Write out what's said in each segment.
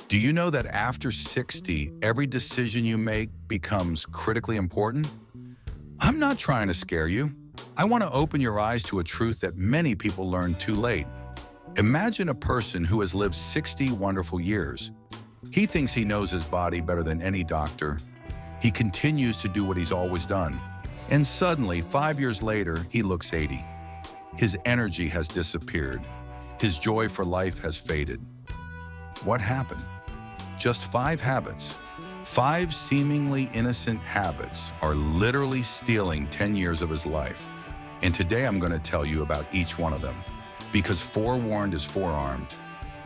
Do you know that after 60, every decision you make becomes critically important? I'm not trying to scare you. I want to open your eyes to a truth that many people learn too late. Imagine a person who has lived 60 wonderful years. He thinks he knows his body better than any doctor. He continues to do what he's always done. And suddenly, 5 years later, he looks 80. His energy has disappeared. His joy for life has faded. What happened? Just 5 habits. 5 seemingly innocent habits are literally stealing 10 years of his life. And today I'm going to tell you about each one of them. Because forewarned is forearmed.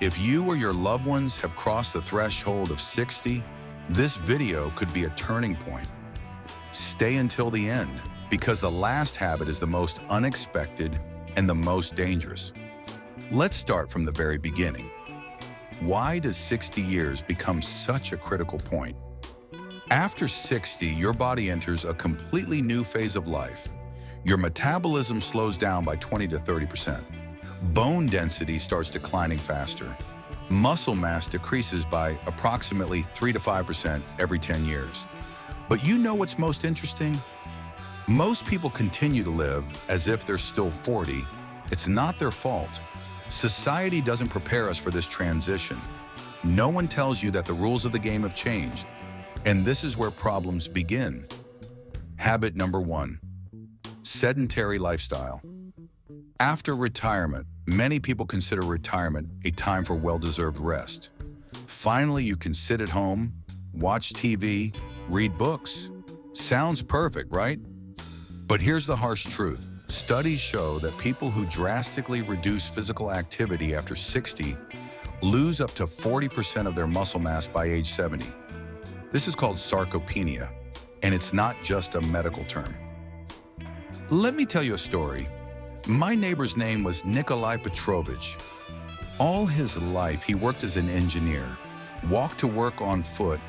If you or your loved ones have crossed the threshold of 60, this video could be a turning point. Stay until the end, because the last habit is the most unexpected and the most dangerous. Let's start from the very beginning. Why does 60 years become such a critical point? After 60, your body enters a completely new phase of life. Your metabolism slows down by 20 to 30%. Bone density starts declining faster. Muscle mass decreases by approximately 3 to 5% every 10 years. But you know what's most interesting? Most people continue to live as if they're still 40. It's not their fault. Society doesn't prepare us for this transition. No one tells you that the rules of the game have changed. And this is where problems begin. Habit number 1, sedentary lifestyle. After retirement, many people consider retirement a time for well-deserved rest. Finally, you can sit at home, watch TV, read books. Sounds perfect, right? But here's the harsh truth. Studies show that people who drastically reduce physical activity after 60 lose up to 40% of their muscle mass by age 70. This is called sarcopenia, and it's not just a medical term. Let me tell you a story. My neighbor's name was Nikolai Petrovich. All his life, he worked as an engineer, walked to work on foot,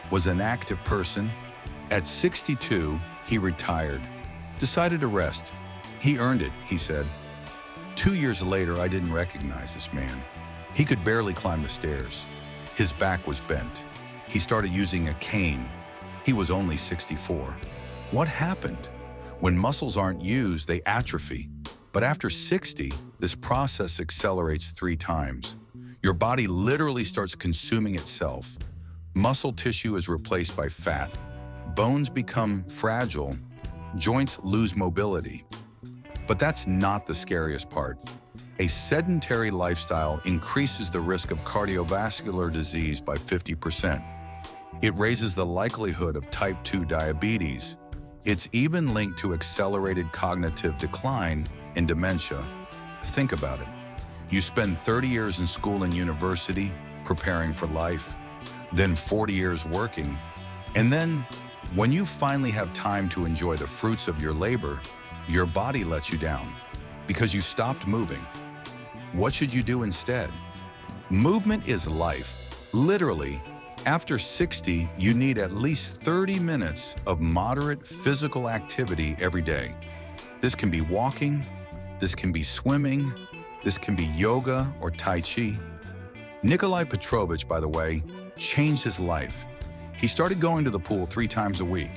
was an active person. At 62, he retired, decided to rest. He earned it, he said. 2 years later, I didn't recognize this man. He could barely climb the stairs. His back was bent. He started using a cane. He was only 64. What happened? When muscles aren't used, they atrophy. But after 60, this process accelerates 3 times. Your body literally starts consuming itself. Muscle tissue is replaced by fat. Bones become fragile. Joints lose mobility. But that's not the scariest part. A sedentary lifestyle increases the risk of cardiovascular disease by 50%. It raises the likelihood of type 2 diabetes. It's even linked to accelerated cognitive decline and dementia. Think about it. You spend 30 years in school and university preparing for life, then 40 years working, and then when you finally have time to enjoy the fruits of your labor, your body lets you down because you stopped moving. What should you do instead? Movement is life. Literally, after 60, you need at least 30 minutes of moderate physical activity every day. This can be walking, this can be swimming, this can be yoga or Tai Chi. Nikolai Petrovich, by the way, changed his life. He started going to the pool 3 times a week.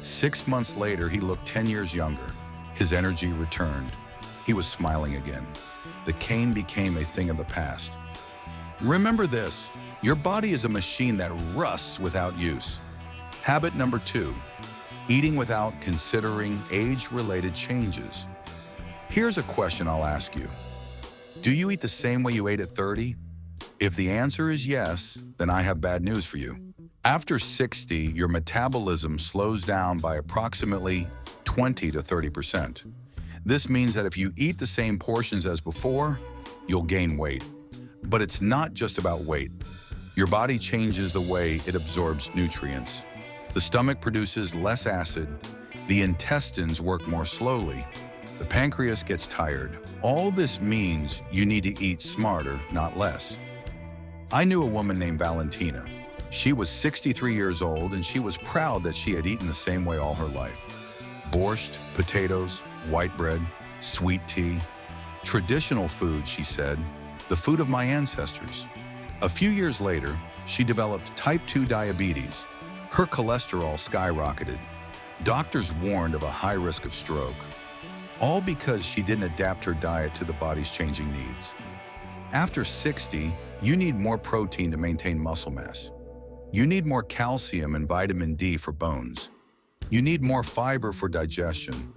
6 months later, he looked 10 years younger. His energy returned. He was smiling again. The cane became a thing of the past. Remember this, your body is a machine that rusts without use. Habit number 2, eating without considering age-related changes. Here's a question I'll ask you. Do you eat the same way you ate at 30? If the answer is yes, then I have bad news for you. After 60, your metabolism slows down by approximately 20 to 30%. This means that if you eat the same portions as before, you'll gain weight. But it's not just about weight. Your body changes the way it absorbs nutrients. The stomach produces less acid. The intestines work more slowly. The pancreas gets tired. All this means you need to eat smarter, not less. I knew a woman named Valentina. She was 63 years old and she was proud that she had eaten the same way all her life. Borscht, potatoes, white bread, sweet tea. Traditional food, she said, the food of my ancestors. A few years later, she developed type 2 diabetes. Her cholesterol skyrocketed. Doctors warned of a high risk of stroke, all because she didn't adapt her diet to the body's changing needs. After 60, you need more protein to maintain muscle mass. You need more calcium and vitamin D for bones. You need more fiber for digestion.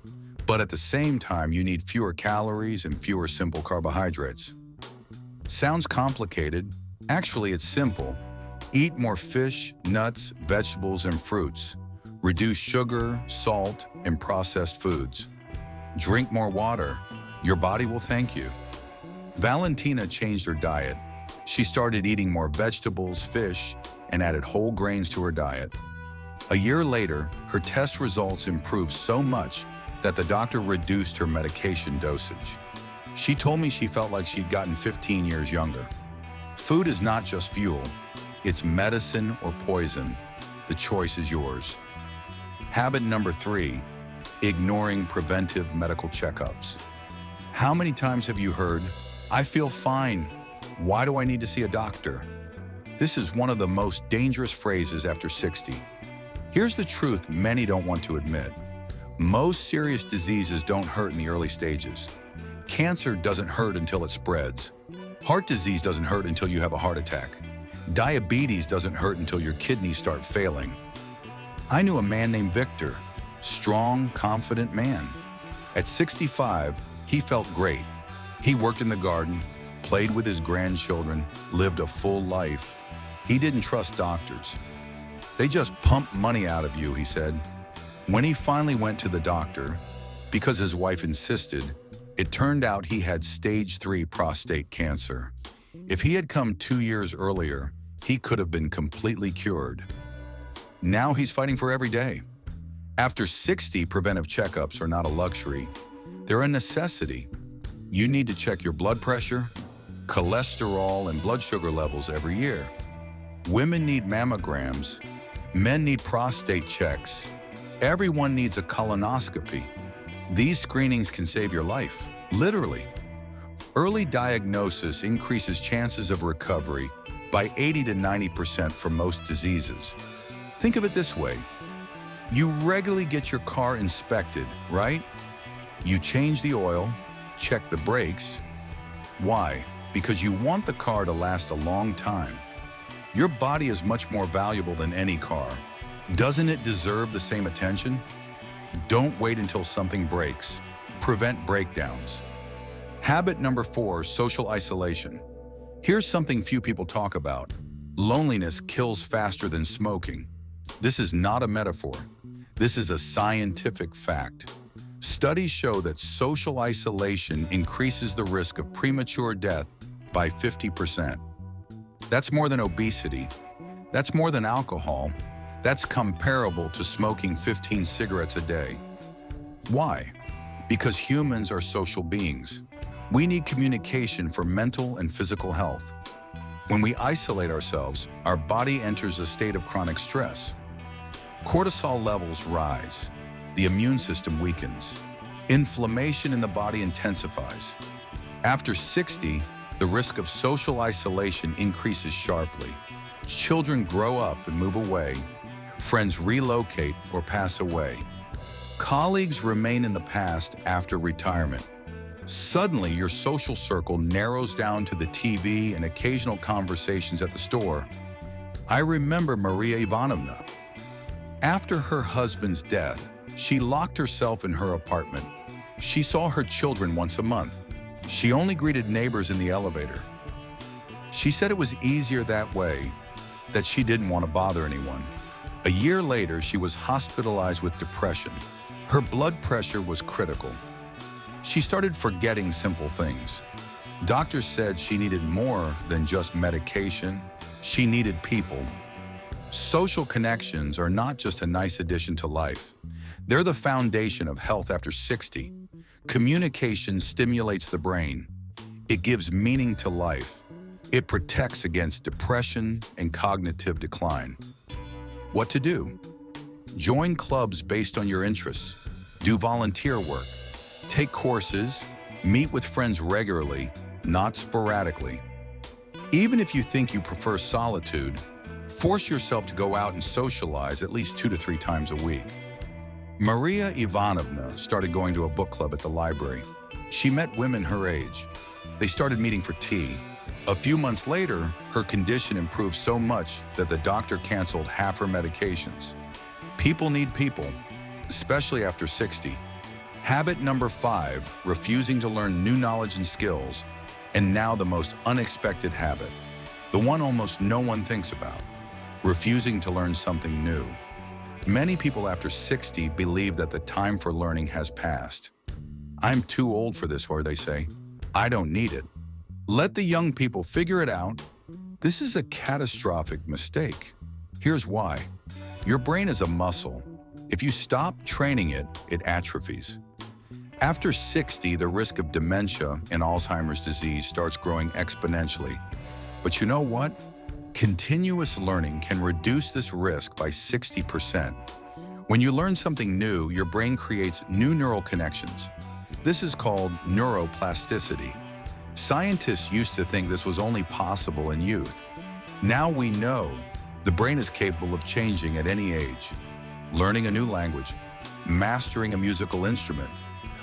But at the same time, you need fewer calories and fewer simple carbohydrates. Sounds complicated. Actually, it's simple. Eat more fish, nuts, vegetables, and fruits. Reduce sugar, salt, and processed foods. Drink more water. Your body will thank you. Valentina changed her diet. She started eating more vegetables, fish, and added whole grains to her diet. A year later, her test results improved so much that the doctor reduced her medication dosage. She told me she felt like she'd gotten 15 years younger. Food is not just fuel. It's medicine or poison. The choice is yours. Habit number 3, ignoring preventive medical checkups. How many times have you heard, "I feel fine. Why do I need to see a doctor?" This is one of the most dangerous phrases after 60. Here's the truth many don't want to admit. Most serious diseases don't hurt in the early stages. Cancer doesn't hurt until it spreads. Heart disease doesn't hurt until you have a heart attack. Diabetes doesn't hurt until your kidneys start failing. I knew a man named Victor, strong, confident man. At 65, he felt great. He worked in the garden, played with his grandchildren, lived a full life. He didn't trust doctors. "They just pump money out of you," he said. When he finally went to the doctor, because his wife insisted, it turned out he had stage 3 prostate cancer. If he had come 2 years earlier, he could have been completely cured. Now he's fighting for every day. After 60, preventive checkups are not a luxury. They're a necessity. You need to check your blood pressure, cholesterol, and blood sugar levels every year. Women need mammograms. Men need prostate checks. Everyone needs a colonoscopy. These screenings can save your life, literally. Early diagnosis increases chances of recovery by 80 to 90% for most diseases. Think of it this way. You regularly get your car inspected, right? You change the oil, check the brakes. Why? Because you want the car to last a long time. Your body is much more valuable than any car. Doesn't it deserve the same attention? Don't wait until something breaks. Prevent breakdowns. Habit number 4, social isolation. Here's something few people talk about. Loneliness kills faster than smoking. This is not a metaphor. This is a scientific fact. Studies show that social isolation increases the risk of premature death by 50%. That's more than obesity. That's more than alcohol. That's comparable to smoking 15 cigarettes a day. Why? Because humans are social beings. We need communication for mental and physical health. When we isolate ourselves, our body enters a state of chronic stress. Cortisol levels rise. The immune system weakens. Inflammation in the body intensifies. After 60, the risk of social isolation increases sharply. Children grow up and move away. Friends relocate or pass away. Colleagues remain in the past after retirement. Suddenly, your social circle narrows down to the TV and occasional conversations at the store. I remember Maria Ivanovna. After her husband's death, she locked herself in her apartment. She saw her children once a month. She only greeted neighbors in the elevator. She said it was easier that way, that she didn't want to bother anyone. A year later, she was hospitalized with depression. Her blood pressure was critical. She started forgetting simple things. Doctors said she needed more than just medication. She needed people. Social connections are not just a nice addition to life. They're the foundation of health after 60. Communication stimulates the brain. It gives meaning to life. It protects against depression and cognitive decline. What to do? Join clubs based on your interests. Do volunteer work. Take courses. Meet with friends regularly, not sporadically. Even if you think you prefer solitude, Force yourself to go out and socialize at least 2 to 3 times a week. Maria Ivanovna started going to a book club at the library. She met women her age. They started meeting for tea. A few months later, her condition improved so much that the doctor canceled half her medications. People need people, especially after 60. Habit number 5, refusing to learn new knowledge and skills. And now the most unexpected habit, the one almost no one thinks about, refusing to learn something new. Many people after 60 believe that the time for learning has passed. I'm too old for this, or they say, I don't need it. Let the young people figure it out. This is a catastrophic mistake. Here's why. Your brain is a muscle. If you stop training it, it atrophies. After 60, the risk of dementia and Alzheimer's disease starts growing exponentially. But you know what? Continuous learning can reduce this risk by 60%. When you learn something new, your brain creates new neural connections. This is called neuroplasticity. Scientists used to think this was only possible in youth. Now we know the brain is capable of changing at any age. Learning a new language, mastering a musical instrument,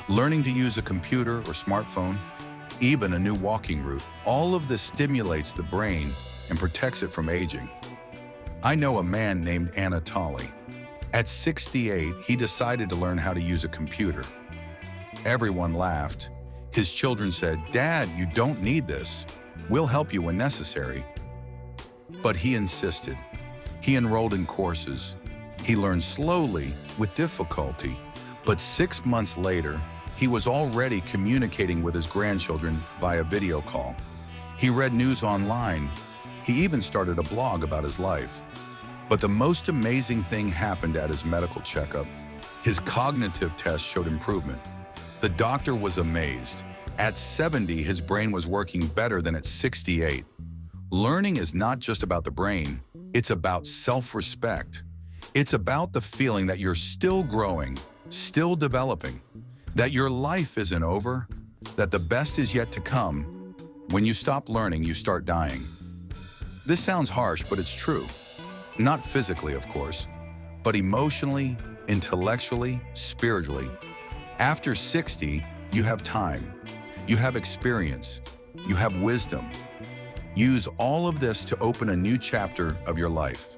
learning to use a computer or smartphone, even a new walking route. All of this stimulates the brain and protects it from aging. I know a man named Anatoly. At 68, he decided to learn how to use a computer. Everyone laughed. His children said, "Dad, you don't need this. We'll help you when necessary." But he insisted. He enrolled in courses. He learned slowly, with difficulty. But 6 months later, he was already communicating with his grandchildren via video call. He read news online. He even started a blog about his life. But the most amazing thing happened at his medical checkup. His cognitive test showed improvement. The doctor was amazed. At 70, his brain was working better than at 68. Learning is not just about the brain, it's about self-respect. It's about the feeling that you're still growing, still developing, that your life isn't over, that the best is yet to come. When you stop learning, you start dying. This sounds harsh, but it's true. Not physically, of course, but emotionally, intellectually, spiritually. After 60, you have time, you have experience, you have wisdom. Use all of this to open a new chapter of your life.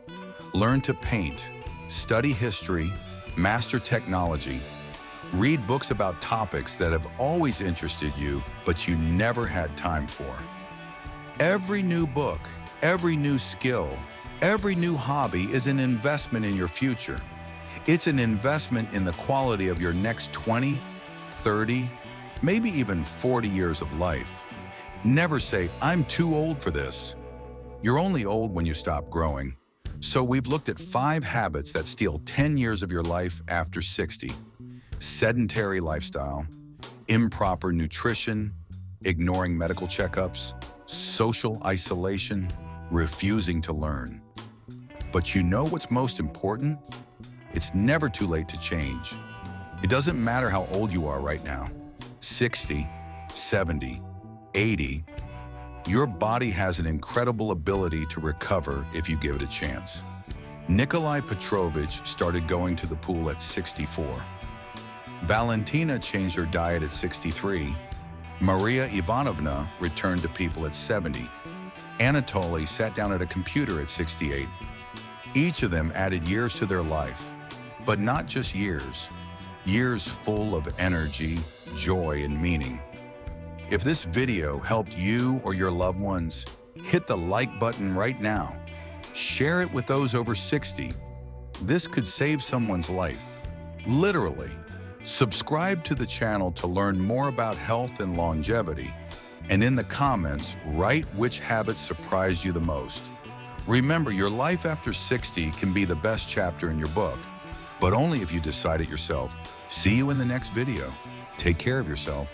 Learn to paint, study history, master technology, read books about topics that have always interested you, but you never had time for. Every new book, every new skill, every new hobby is an investment in your future. It's an investment in the quality of your next 20, 30, maybe even 40 years of life. Never say, "I'm too old for this." You're only old when you stop growing. So we've looked at 5 habits that steal 10 years of your life after 60. Sedentary lifestyle, improper nutrition, ignoring medical checkups, social isolation, refusing to learn. But you know what's most important? It's never too late to change. It doesn't matter how old you are right now, 60, 70, 80, your body has an incredible ability to recover if you give it a chance. Nikolai Petrovich started going to the pool at 64. Valentina changed her diet at 63. Maria Ivanovna returned to people at 70. Anatoly sat down at a computer at 68. Each of them added years to their life, but not just years. Years full of energy, joy, and meaning. If this video helped you or your loved ones, hit the like button right now. Share it with those over 60. This could save someone's life. Literally. Subscribe to the channel to learn more about health and longevity. And in the comments, write which habit surprised you the most. Remember, your life after 60 can be the best chapter in your book, but only if you decide it yourself. See you in the next video. Take care of yourself.